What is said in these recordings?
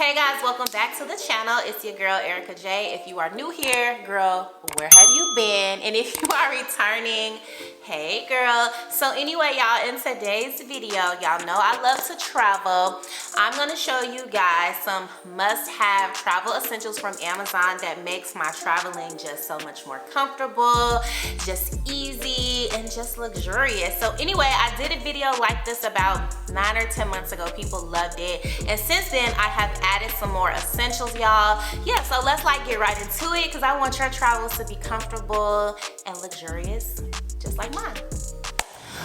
Hey guys, welcome back to the channel. It's your girl Erica J. If you are new here, girl, where have you been? And if you are returning, hey girl. So anyway, y'all, in today's video, y'all know I love to travel. I'm gonna show you guys some must-have travel essentials from Amazon that makes my traveling just so much more comfortable, just easy, and just luxurious. So anyway, I did a video like this about 9 or 10 months ago. People loved it, and since then I have added some more essentials, y'all. Yeah, so let's get right into it, because I want your travels to be comfortable and luxurious just like mine.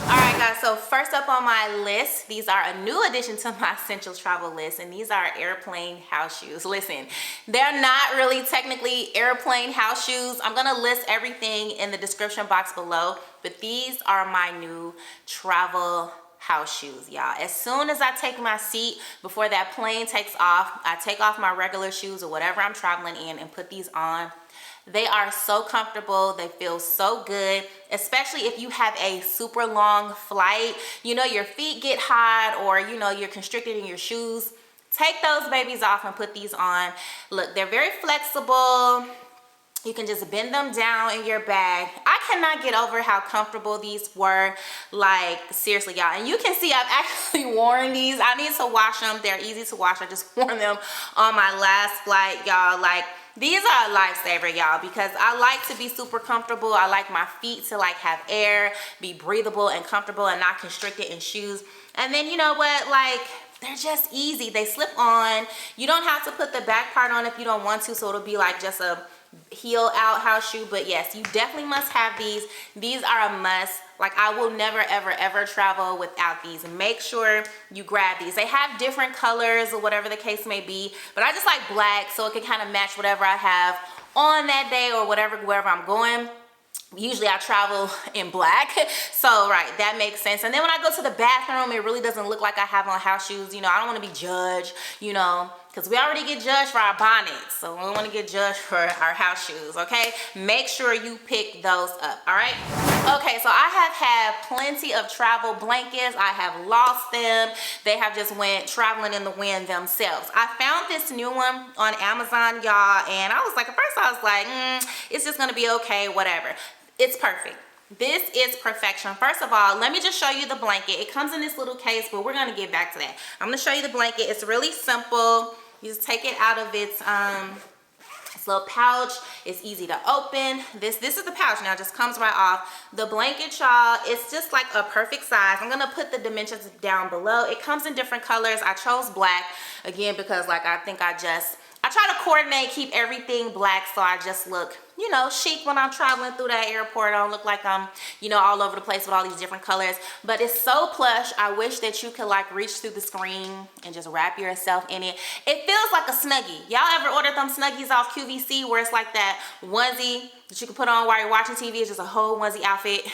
All right guys, so first up on my list, these are a new addition to my essential travel list, and these are airplane house shoes. Listen, they're not really technically airplane house shoes. I'm gonna list everything in the description box below, but these are my new travel house shoes, y'all. As soon as I take my seat, before that plane takes off, I take off my regular shoes or whatever I'm traveling in and put these on. They are so comfortable. They feel so good, especially if you have a super long flight. You know, your feet get hot, or you know, you're constricted in your shoes. Take those babies off and put these on. Look, they're very flexible. You can just bend them down in your bag. I cannot get over how comfortable these were. Like, seriously, y'all. And you can see I've actually worn these. I need to wash them. They're easy to wash. I just wore them on my last flight, y'all. Like, these are a lifesaver, y'all, because I like to be super comfortable. I like my feet to have air, be breathable and comfortable and not constricted in shoes. And then, you know what, they're just easy. They slip on. You don't have to put the back part on if you don't want to, so it'll be just a heel out house shoe. But yes, you definitely must have these. These are a must. I will never ever travel without these. Make sure you grab these. They have different colors or whatever the case may be, but I just like black, so it can kind of match whatever I have on that day or wherever I'm going. Usually I travel in black, so right, that makes sense. And then when I go to the bathroom, it really doesn't look like I have on house shoes. You know, I don't want to be judged, you know, because we already get judged for our bonnets, so we don't want to get judged for our house shoes, okay? Make sure you pick those up, all right? Okay, so I have had plenty of travel blankets. I have lost them. They have just went traveling in the wind themselves. I found this new one on Amazon, y'all, and I was like, at first I was like, it's just gonna be okay, whatever. It's perfect. This is perfection. First of all, let me just show you the blanket. It comes in this little case, but we're gonna get back to that. I'm gonna show you the blanket. It's really simple. You just take it out of its little pouch. It's easy to open. This is the pouch now, just comes right off. The blanket, y'all, it's just like a perfect size. I'm gonna put the dimensions down below. It comes in different colors. I chose black again because I try to coordinate, keep everything black, so I just look, you know, chic when I'm traveling through that airport. I don't look like I'm, you know, all over the place with all these different colors. But it's so plush. I wish that you could reach through the screen and just wrap yourself in it. It feels like a Snuggie. Y'all ever ordered them Snuggies off QVC where it's like that onesie that you can put on while you're watching TV? It's just a whole onesie outfit.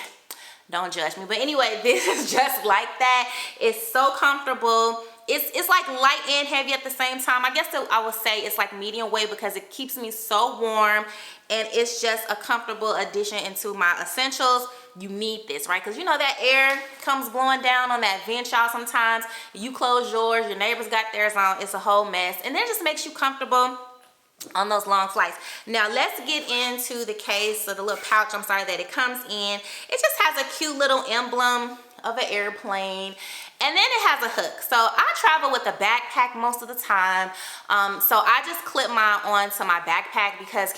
Don't judge me. But anyway, this is just like that. It's so comfortable. It's like light and heavy at the same time. I guess I would say it's like medium weight because it keeps me so warm, and it's just a comfortable addition into my essentials. You need this, right? Because you know that air comes blowing down on that vent, y'all. Sometimes you close yours, your neighbors got theirs on. It's a whole mess, and it just makes you comfortable on those long flights. Now let's get into the case, or the little pouch, I'm sorry, that it comes in. It just has a cute little emblem of an airplane, and then it has a hook. So I travel with a backpack most of the time, so I just clip mine onto my backpack, because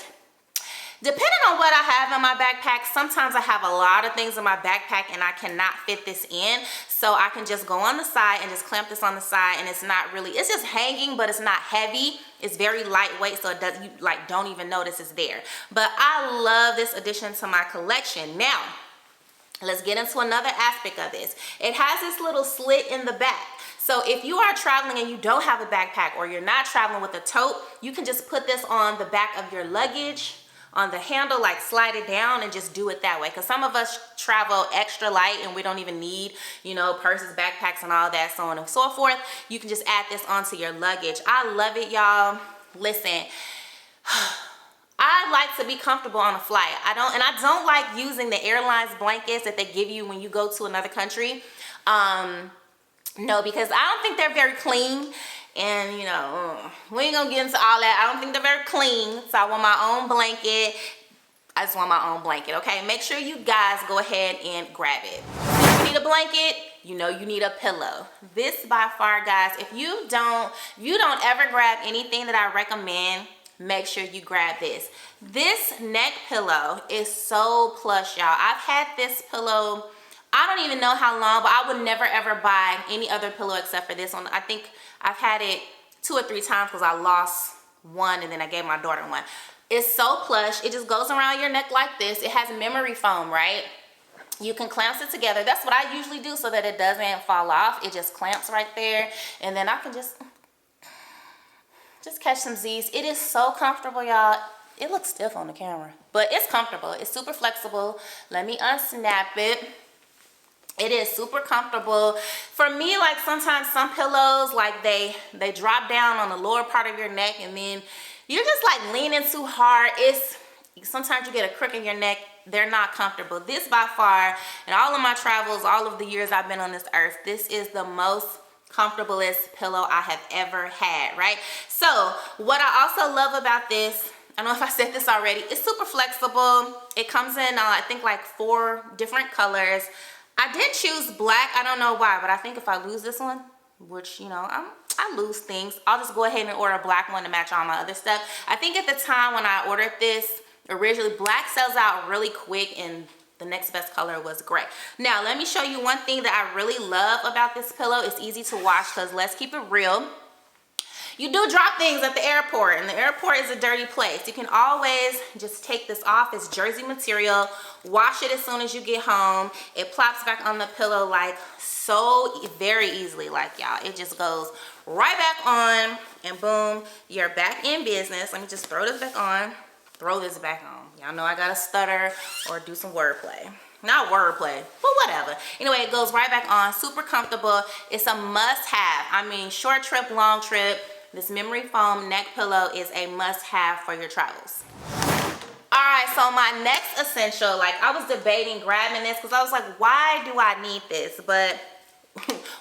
depending on what I have in my backpack, sometimes I have a lot of things in my backpack and I cannot fit this in. So I can just go on the side and just clamp this on the side, and it's not really, it's just hanging, but it's not heavy. It's very lightweight, so it does, you don't even notice it's there. But I love this addition to my collection. Now, let's get into another aspect of this. It has this little slit in the back. So if you are traveling and you don't have a backpack, or you're not traveling with a tote, you can just put this on the back of your luggage, on the handle, slide it down and just do it that way. Because some of us travel extra light and we don't even need, you know, purses, backpacks, and all that, so on and so forth. You can just add this onto your luggage. I love it, y'all. Listen, I like to be comfortable on a flight. I don't like using the airlines blankets that they give you when you go to another country. No, because I don't think they're very clean. And you know, we ain't gonna get into all that. I don't think they're very clean, so I want my own blanket. I just want my own blanket, okay? Make sure you guys go ahead and grab it. If you need a blanket, you know you need a pillow. This by far, guys, if you don't ever grab anything that I recommend, make sure you grab this. This neck pillow is so plush, y'all. I've had this pillow, I don't even know how long, but I would never ever buy any other pillow except for this one. I think I've had it 2 or 3 times because I lost one and then I gave my daughter one. It's so plush. It just goes around your neck like this. It has memory foam, right? You can clamp it together. That's what I usually do so that it doesn't fall off. It just clamps right there. And then I can just catch some Z's. It is so comfortable, y'all. It looks stiff on the camera, but it's comfortable. It's super flexible. Let me unsnap it. It is super comfortable. For me, like sometimes some pillows, like they drop down on the lower part of your neck and then you're just like leaning too hard. Sometimes you get a crook in your neck. They're not comfortable. This by far, in all of my travels, all of the years I've been on this earth, this is the most comfortablest pillow I have ever had, right? So what I also love about this, I don't know if I said this already, it's super flexible. It comes in, I think like 4 different colors. I did choose black. I don't know why, but I think if I lose this one, which, you know, I lose things, I'll just go ahead and order a black one to match all my other stuff. I think at the time when I ordered this, originally black sells out really quick and the next best color was gray. Now, let me show you one thing that I really love about this pillow. It's easy to wash because let's keep it real. You do drop things at the airport, and the airport is a dirty place. You can always just take this off. It's jersey material. Wash it as soon as you get home. It plops back on the pillow like so very easily, like y'all. It just goes right back on, and boom, you're back in business. Let me just throw this back on. Throw this back on. Y'all know I gotta stutter or do some wordplay. Not wordplay, but whatever. Anyway, it goes right back on. Super comfortable. It's a must-have. I mean, short trip, long trip. This memory foam neck pillow is a must-have for your travels. All right, so my next essential, like I was debating grabbing this because I was like, why do I need this? But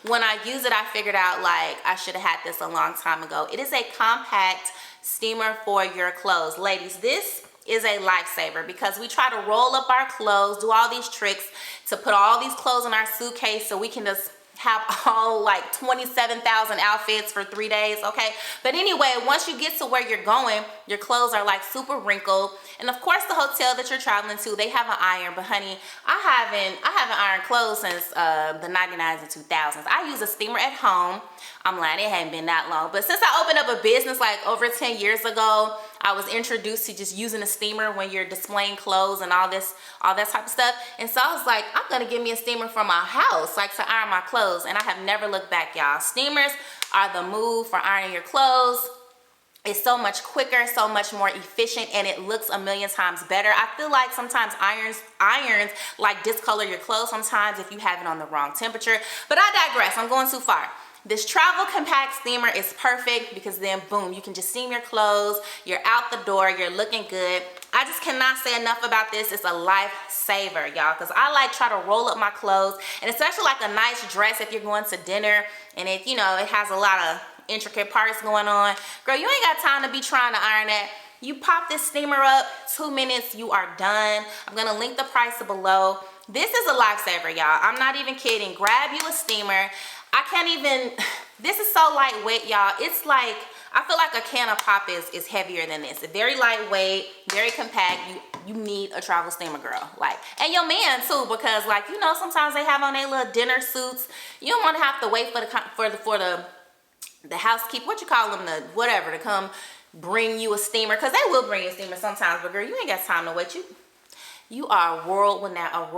when I use it, I figured out like I should have had this a long time ago. It is a compact steamer for your clothes. Ladies, this is a lifesaver because we try to roll up our clothes, do all these tricks to put all these clothes in our suitcase so we can just have all like 27,000 outfits for 3 days, okay? But anyway, once you get to where you're going, your clothes are like super wrinkled. And of course, the hotel that you're traveling to, they have an iron. But honey, I haven't ironed clothes since the 99s and 2000s. I use a steamer at home. I'm lying, it hadn't been that long. But since I opened up a business like over 10 years ago, I was introduced to just using a steamer when you're displaying clothes and all that type of stuff. And so I was like, I'm gonna get me a steamer for my house, like to iron my clothes. And I have never looked back, y'all. Steamers are the move for ironing your clothes. It's so much quicker, so much more efficient, and it looks a million times better. I feel like sometimes irons like discolor your clothes sometimes if you have it on the wrong temperature. But I digress, I'm going too far. This travel compact steamer is perfect because then boom, you can just steam your clothes, you're out the door, you're looking good. I just cannot say enough about this. It's a lifesaver, y'all, because I like try to roll up my clothes, and especially like a nice dress if you're going to dinner and it, you know, it has a lot of intricate parts going on. Girl, you ain't got time to be trying to iron that. You pop this steamer up, 2 minutes, you are done. I'm gonna link the price below. This is a lifesaver, y'all. I'm not even kidding. Grab you a steamer. I can't even, this is so lightweight, y'all. It's like, I feel like a can of pop is heavier than this. It's very lightweight, very compact. You need a travel steamer, girl. Like, and your man too, because like, you know, sometimes they have on their little dinner suits. You don't want to have to wait for the housekeeper, what you call them, the whatever, to come bring you a steamer, because they will bring you a steamer sometimes, but girl, you ain't got time to wait. You are a world renowned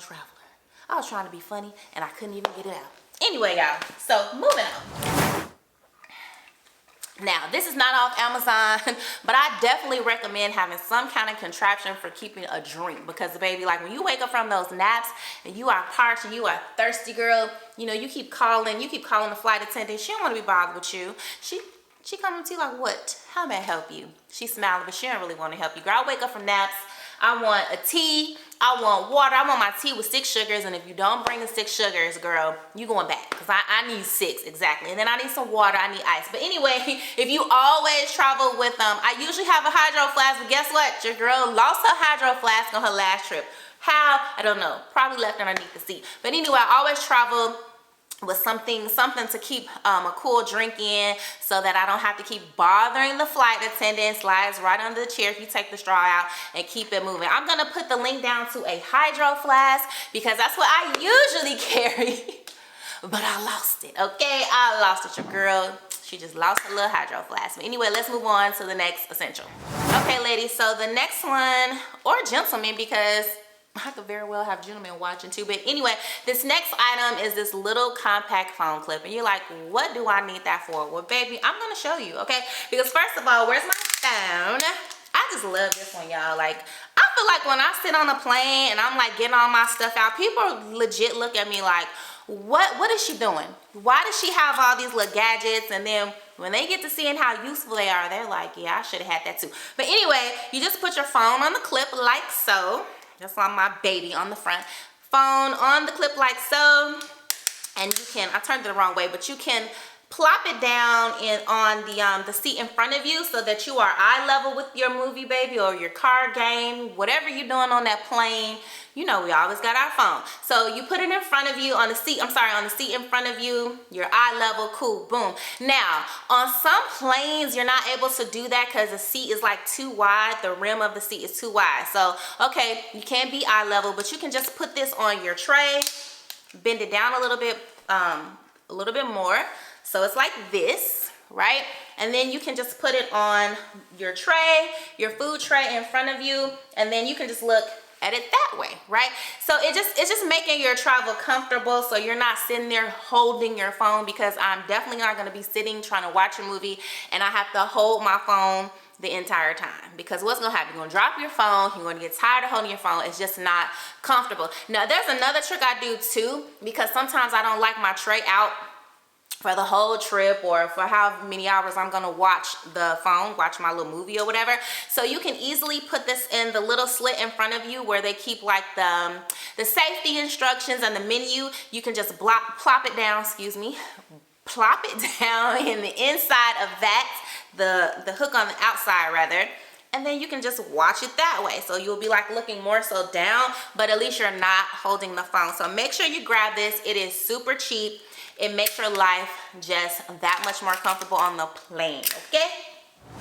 traveler. I was trying to be funny and I couldn't even get it out. Anyway, y'all, so moving on. Now, this is not off Amazon, but I definitely recommend having some kind of contraption for keeping a drink, because baby, like when you wake up from those naps and you are parched and you are thirsty, girl, you know, you keep calling the flight attendant. She don't want to be bothered with you. She coming to you like, what? How may I help you? She's smiling, but she don't really want to help you. Girl, I wake up from naps. I want a tea. I want water. I want my tea with 6 sugars. And if you don't bring the 6 sugars, girl, you going back. Because I need 6, exactly. And then I need some water. I need ice. But anyway, if you always travel with, I usually have a hydro flask. But guess what? Your girl lost her hydro flask on her last trip. How? I don't know. Probably left underneath the seat. But anyway, I always travel with something to keep a cool drink in, so that I don't have to keep bothering the flight attendant. Slides right under the chair if you take the straw out, and keep it moving. I'm gonna put the link down to a hydro flask because that's what I usually carry. But I lost it, okay? I lost it. Your girl, she just lost her little hydro flask. But anyway, let's move on to the next essential. Okay, ladies, so the next one, or gentlemen, because I could very well have gentlemen watching too. But anyway, this next item is this little compact phone clip. And you're like, what do I need that for? Well, baby, I'm gonna show you, okay? Because first of all, where's my phone? I just love this one, y'all. Like, I feel like when I sit on a plane and I'm like getting all my stuff out, people legit look at me like, what is she doing? Why does she have all these little gadgets? And then when they get to seeing how useful they are, they're like, yeah, I should have had that too. But anyway, you just put your phone on the clip like so. That's on my baby on the front. Phone on the clip like so. And you can, I turned it the wrong way, but you can plop it down on the seat in front of you so that you are eye level with your movie, baby, or your card game, whatever you're doing on that plane. You know, we always got our phone. So you put it in front of you on the seat, on the seat in front of you, your eye level, cool, boom. Now, on some planes, you're not able to do that because the seat is like too wide. The rim of the seat is too wide. So, okay, you can't be eye level, but you can just put this on your tray, bend it down a little bit more. So it's like this, right? And then you can just put it on your tray, your food tray in front of you, and then you can just look at it that way, right? So it's just making your travel comfortable, so you're not sitting there holding your phone, because I'm definitely not going to be sitting trying to watch a movie and I have to hold my phone the entire time, because what's gonna happen? You're gonna drop your phone, you're gonna get tired of holding your phone. It's just not comfortable. Now there's another trick I do too, because sometimes I don't like my tray out for the whole trip or for how many hours I'm gonna watch the phone, watch my little movie or whatever. So you can easily put this in the little slit in front of you where they keep like the safety instructions and the menu. You can just plop it down, plop it down in the inside of that, the hook on the outside rather, and then you can just watch it that way. So you'll be like looking more so down, but at least you're not holding the phone. So make sure you grab this. It is super cheap. It makes your life just that much more comfortable on the plane, okay?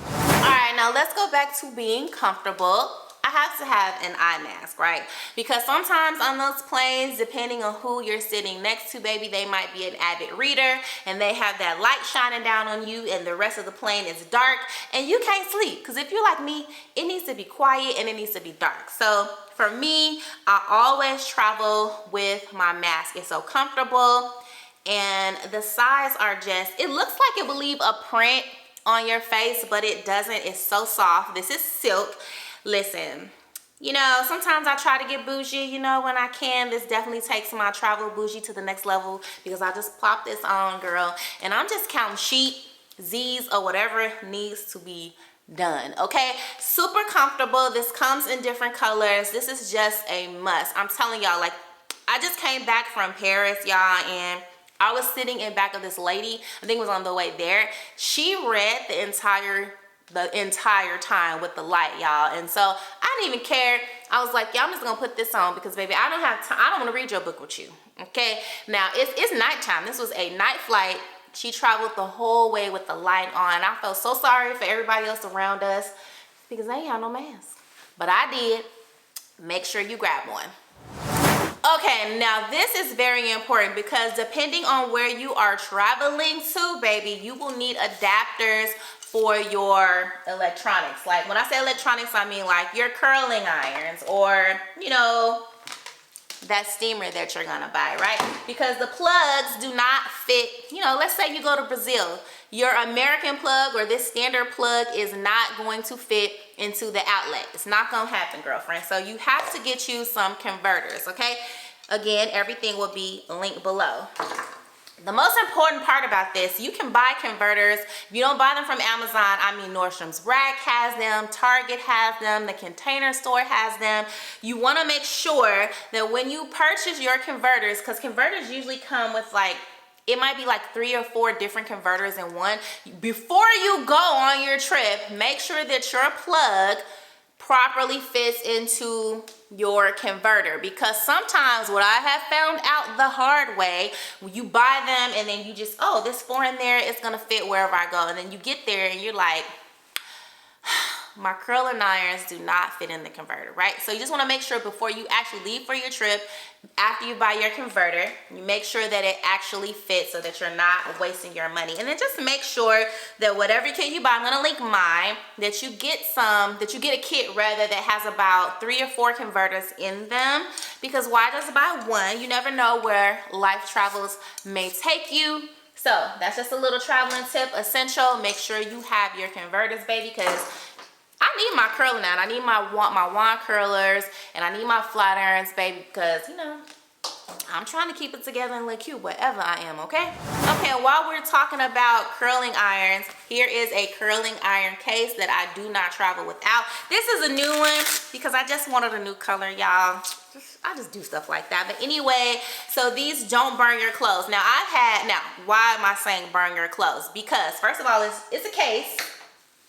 All right, now let's go back to being comfortable. I have to have an eye mask, right? Because sometimes on those planes, depending on who you're sitting next to, baby, they might be an avid reader and they have that light shining down on you and the rest of the plane is dark and you can't sleep. Because if you're like me, it needs to be quiet and it needs to be dark. So for me, I always travel with my mask. It's so comfortable. And the size are just, it looks like it will leave a print on your face, but it doesn't. It's so soft. This is silk. Listen, you know, sometimes I try to get bougie, you know, when I can. This definitely takes my travel bougie to the next level, because I just plop this on, girl, and I'm just counting sheep, Z's, or whatever needs to be done, okay? Super comfortable. This comes in different colors. This is just a must. I'm telling y'all, like, I just came back from Paris, y'all, and I was sitting in back of this lady, I think it was on the way there. She read the entire time with the light, y'all. And so I didn't even care. I was like, yeah, I'm just gonna put this on because, baby, I don't have time. I don't want to read your book with you, okay? Now it's nighttime. This was a night flight. She traveled the whole way with the light on. I felt so sorry for everybody else around us because they ain't had no mask, but I did. Make sure you grab one. Okay, now this is very important because depending on where you are traveling to, baby, you will need adapters for your electronics. Like when I say electronics, I mean like your curling irons or, you know, that steamer that you're gonna buy, right? Because the plugs do not fit, you know, let's say you go to Brazil, your American plug or this standard plug is not going to fit into the outlet. It's not gonna happen, girlfriend. So you have to get you some converters, okay? Again, everything will be linked below. The most important part about this, you can buy converters. If you don't buy them from Amazon, I mean Nordstrom's Rack has them, Target has them, the Container Store has them. You want to make sure that when you purchase your converters, because converters usually come with like, it might be like 3 or 4 different converters in one. Before you go on your trip, make sure that your plug properly fits into your converter, because sometimes what I have found out the hard way, you buy them and then you just, oh, this 4 in there, it's gonna fit wherever I go, and then you get there and you're like, my curling irons do not fit in the converter, right? So you just want to make sure before you actually leave for your trip, after you buy your converter, you make sure that it actually fits so that you're not wasting your money. And then just make sure that whatever kit you buy, I'm going to link mine, that you get a kit rather that has about 3 or 4 converters in them. Because why just buy one? You never know where life travels may take you. So that's just a little traveling tip, essential. Make sure you have your converters, baby, because I need my curling iron. I need my wand curlers, and I need my flat irons, baby, because, you know, I'm trying to keep it together and look cute wherever I am, okay? Okay, while we're talking about curling irons, here is a curling iron case that I do not travel without. This is a new one because I just wanted a new color, y'all. I just do stuff like that. But anyway, so these don't burn your clothes. Now, why am I saying burn your clothes? Because, first of all, it's a case.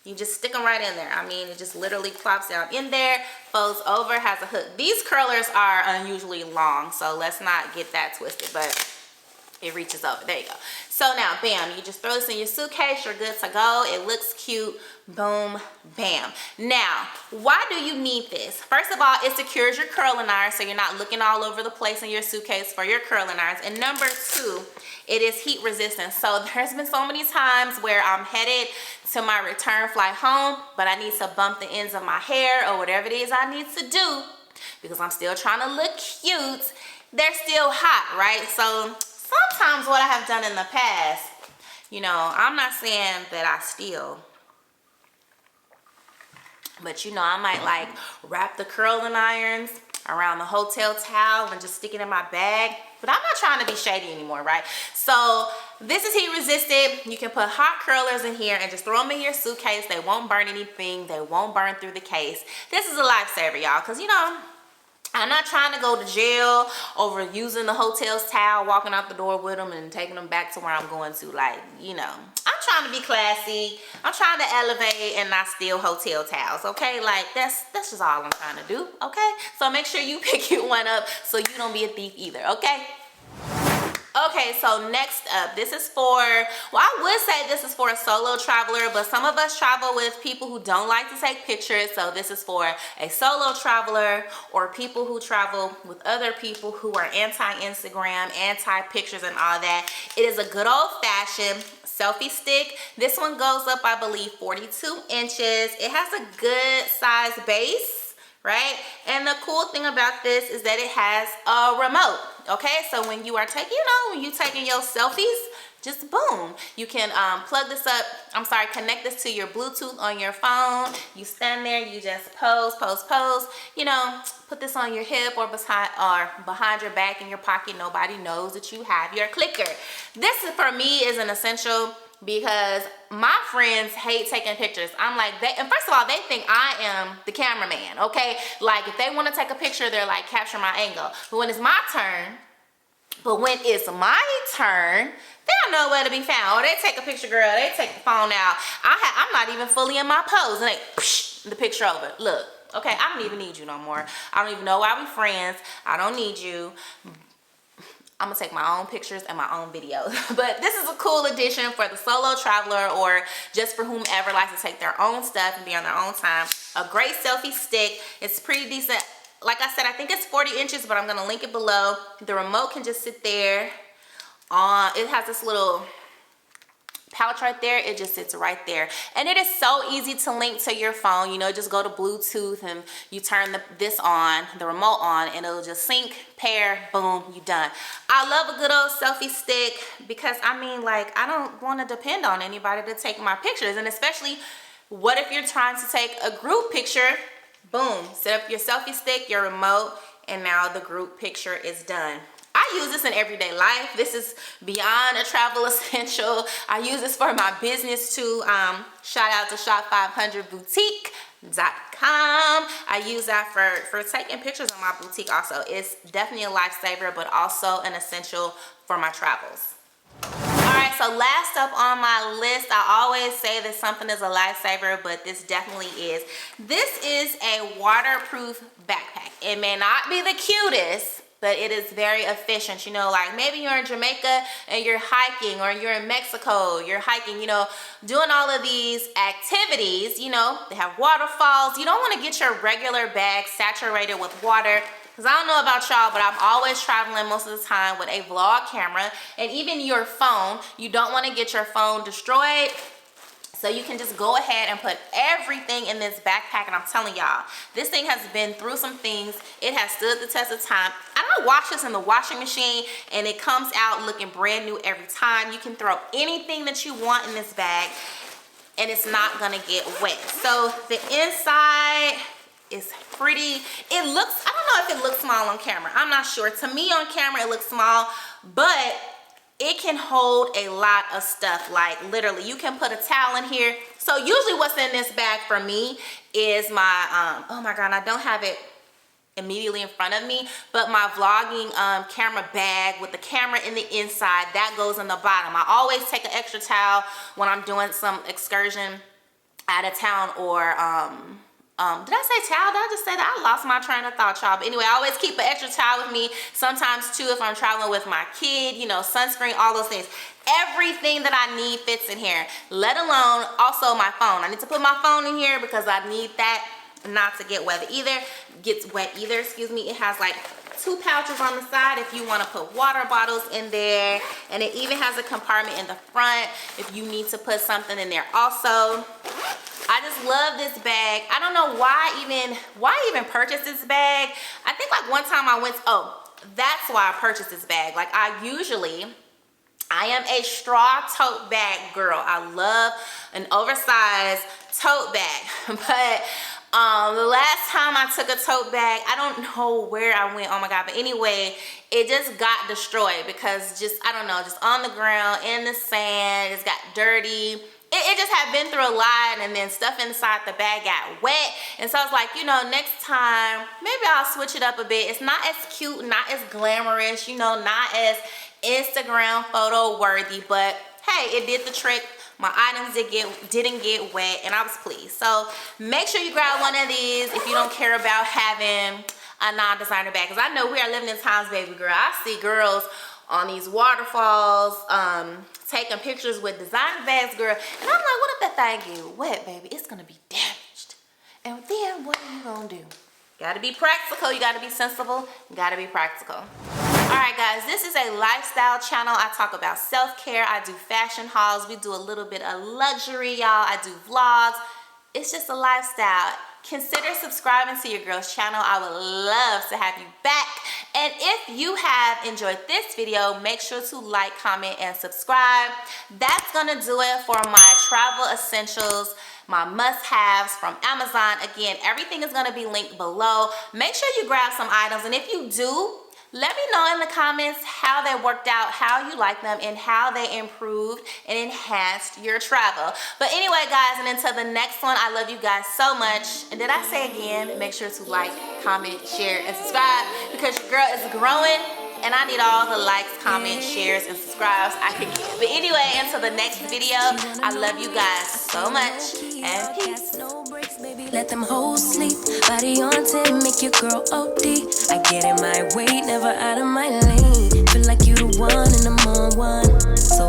You just stick them right in there. I mean, it just literally plops down in there, folds over, has a hook. These curlers are unusually long, so let's not get that twisted, but it reaches over. There you go. So now, bam, you just throw this in your suitcase. You're good to go. It looks cute. Boom, bam. Now, why do you need this? First of all, it secures your curling iron, so you're not looking all over the place in your suitcase for your curling irons. And number 2, it is heat resistant. So there's been so many times where I'm headed to my return flight home, but I need to bump the ends of my hair or whatever it is I need to do because I'm still trying to look cute. They're still hot, right? So sometimes what I have done in the past, you know, I'm not saying that I steal, but you know, I might like wrap the curling irons around the hotel towel and just stick it in my bag. But I'm not trying to be shady anymore, right? So this is heat resistant. You can put hot curlers in here and just throw them in your suitcase. They won't burn anything. They won't burn through the case. This is a lifesaver, y'all, because you know, I'm not trying to go to jail over using the hotel's towel, walking out the door with them and taking them back to where I'm going to. Like, you know, I'm trying to be classy. I'm trying to elevate and not steal hotel towels, okay? Like, that's just all I'm trying to do, okay? So make sure you pick your one up so you don't be a thief either, okay? Okay, so next up, this is for, well, I would say this is for a solo traveler, but some of us travel with people who don't like to take pictures, so this is for a solo traveler or people who travel with other people who are anti-Instagram, anti-pictures and all that. It is a good old-fashioned selfie stick. This one goes up, I believe, 42 inches. It has a good size base, right? And the cool thing about this is that it has a remote, okay? So when you are taking, you know, when you taking your selfies, just boom, you can plug this up, connect this to your Bluetooth on your phone. You stand there, you just pose, you know, put this on your hip or behind your back in your pocket. Nobody knows that you have your clicker. This, for me, is an essential because my friends hate taking pictures. I'm like, and first of all, they think I am the cameraman, okay? Like, if they want to take a picture, they're like, capture my angle. But when it's my turn, they don't know where to be found. Or they take a picture, girl, they take the phone out. I'm not even fully in my pose, and they psh, the picture over. Look, okay, I don't even need you no more. I don't even know why we friends. I don't need you. I'm gonna take my own pictures and my own videos. But this is a cool addition for the solo traveler or just for whomever likes to take their own stuff and be on their own time. A great selfie stick. It's pretty decent. Like I said, I think it's 40 inches, but I'm gonna link it below. The remote can just sit there. It has this little pouch right there. It just sits right there, and it is so easy to link to your phone. You know, just go to Bluetooth and you turn the remote on, and it'll just sync, pair, boom, you done. I love a good old selfie stick because I mean, like, I don't want to depend on anybody to take my pictures, and especially what if you're trying to take a group picture? Boom, set up your selfie stick, your remote, and now the group picture is done. I I use this in everyday life. This is beyond a travel essential. I use this for my business too. Shout out to shop500boutique.com. I use that for taking pictures of my boutique also. It's definitely a lifesaver, but also an essential for my travels. Alright, so last up on my list, I always say that something is a lifesaver, but this definitely is. This is a waterproof backpack. It may not be the cutest, but it is very efficient. You know, like maybe you're in Jamaica and you're hiking, or you're in Mexico, you're hiking, you know, doing all of these activities, you know, they have waterfalls. You don't want to get your regular bag saturated with water. Because I don't know about y'all, but I'm always traveling most of the time with a vlog camera, and even your phone. You don't want to get your phone destroyed. So you can just go ahead and put everything in this backpack, and I'm telling y'all, this thing has been through some things. It has stood the test of time. I wash this in the washing machine, and it comes out looking brand new every time. You can throw anything that you want in this bag, and it's not gonna get wet. So the inside is pretty. It looks, I don't know if it looks small on camera. I'm not sure. To me on camera, it looks small, but it can hold a lot of stuff. Like literally, you can put a towel in here. So usually what's in this bag for me is my, oh my God, I don't have it immediately in front of me, but my vlogging camera bag with the camera in the inside, that goes in the bottom. I always take an extra towel when I'm doing some excursion out of town, or, did I say towel? Did I just say that? I lost my train of thought, y'all. But anyway, I always keep an extra towel with me. Sometimes too, if I'm traveling with my kid, you know, sunscreen, all those things. Everything that I need fits in here, let alone also my phone. I need to put my phone in here because I need that not to get wet either. Excuse me. It has like 2 pouches on the side if you want to put water bottles in there, and it even has a compartment in the front if you need to put something in there also. I just love this bag. I don't know why even purchase this bag. I think like one time I went, oh, that's why I purchased this bag. Like I am a straw tote bag girl. I love an oversized tote bag. But the last time I took a tote bag, I don't know where I went, oh my God, but anyway, it just got destroyed because just, I don't know, just on the ground, in the sand, it's got dirty. It just had been through a lot, and then stuff inside the bag got wet. And so I was like, you know, next time, maybe I'll switch it up a bit. It's not as cute, not as glamorous, you know, not as Instagram photo worthy, but hey, it did the trick. My items didn't get wet, and I was pleased. So make sure you grab one of these if you don't care about having a non-designer bag. Because I know we are living in times, baby girl. I see girls on these waterfalls taking pictures with designer bags, girl. And I'm like, what if that thing get wet, baby? It's going to be damaged. And then what are you going to do? Got to be practical. You got to be sensible. You got to be practical. Alright guys, this is a lifestyle channel. I talk about self-care. I do fashion hauls. We do a little bit of luxury, y'all. I do vlogs. It's just a lifestyle. Consider subscribing to your girl's channel. I would love to have you back. And if you have enjoyed this video, make sure to like, comment, and subscribe. That's gonna do it for my travel essentials, my must-haves from Amazon. Again, everything is gonna be linked below. Make sure you grab some items, and if you do, let me know in the comments how they worked out, how you like them, and how they improved and enhanced your travel. But anyway, guys, and until the next one, I love you guys so much. And did I say again, make sure to like, comment, share, and subscribe, because your girl is growing, and I need all the likes, comments, shares, and subscribes I can get. But anyway, until the next video, I love you guys so much, and peace. Let them hoes sleep, body on 10, make your girl OD. I get in my way, never out of my lane. Feel like you the one and I'm on one. So